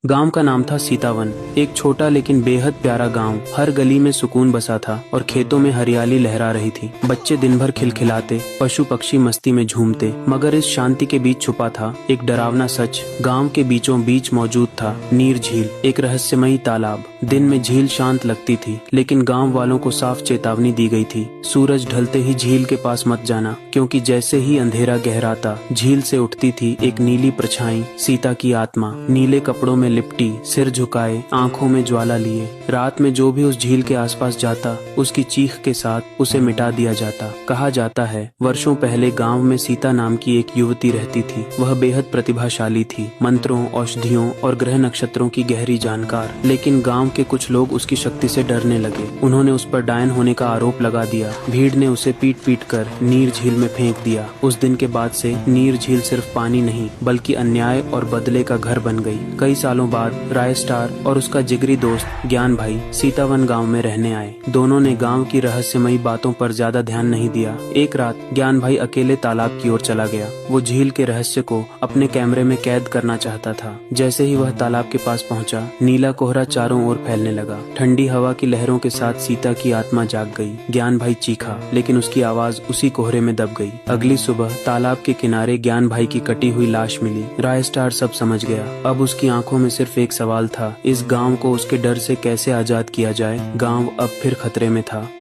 गांव का नाम था सीतावन। एक छोटा लेकिन बेहद प्यारा गांव। हर गली में सुकून बसा था और खेतों में हरियाली लहरा रही थी। बच्चे दिन भर खिलखिलाते, पशु पक्षी मस्ती में झूमते। मगर इस शांति के बीच छुपा था एक डरावना सच। गांव के बीचों बीच मौजूद था नीर झील, एक रहस्यमयी तालाब। दिन में झील शांत लगती थी, लेकिन गांव वालों को साफ चेतावनी दी गई थी, सूरज ढलते ही झील के पास मत जाना, क्योंकि जैसे ही अंधेरा गहराता झील से उठती थी एक नीली परछाई, सीता की आत्मा। नीले कपड़ों में लिपटी, सिर झुकाए, आंखों में ज्वाला लिए। रात में जो भी उस झील के आसपास जाता, उसकी चीख के साथ उसे मिटा दिया जाता। कहा जाता है वर्षों पहले गांव में सीता नाम की एक युवती रहती थी। वह बेहद प्रतिभाशाली थी, मंत्रों, औषधियों और ग्रह नक्षत्रों की गहरी जानकार। लेकिन गांव के कुछ लोग उसकी शक्ति से डरने लगे। उन्होंने उस पर डायन होने का आरोप लगा दिया। भीड़ ने उसे पीट पीट कर नीर झील में फेंक दिया। उस दिन के बाद से नीर झील सिर्फ पानी नहीं, बल्कि अन्याय और बदले का घर बन गई। कई सालों बाद राय स्टार और उसका जिगरी दोस्त ज्ञान भाई सीतावन गांव में रहने आए। दोनों ने गांव की रहस्यमयी बातों पर ज्यादा ध्यान नहीं दिया। एक रात ज्ञान भाई अकेले तालाब की ओर चला गया। वो झील के रहस्य को अपने कैमरे में कैद करना चाहता था। जैसे ही वह तालाब के पास पहुंचा, नीला कोहरा चारों ओर फैलने लगा। ठंडी हवा की लहरों के साथ सीता की आत्मा जाग गई। ज्ञान भाई चीखा, लेकिन उसकी आवाज उसी कोहरे में दब गई। अगली सुबह तालाब के किनारे ज्ञान भाई की कटी हुई लाश मिली। राय स्टार सब समझ गया। अब उसकी आंखों में सिर्फ एक सवाल था, इस गांव को उसके डर से कैसे आजाद किया जाए। गांव अब फिर खतरे में था।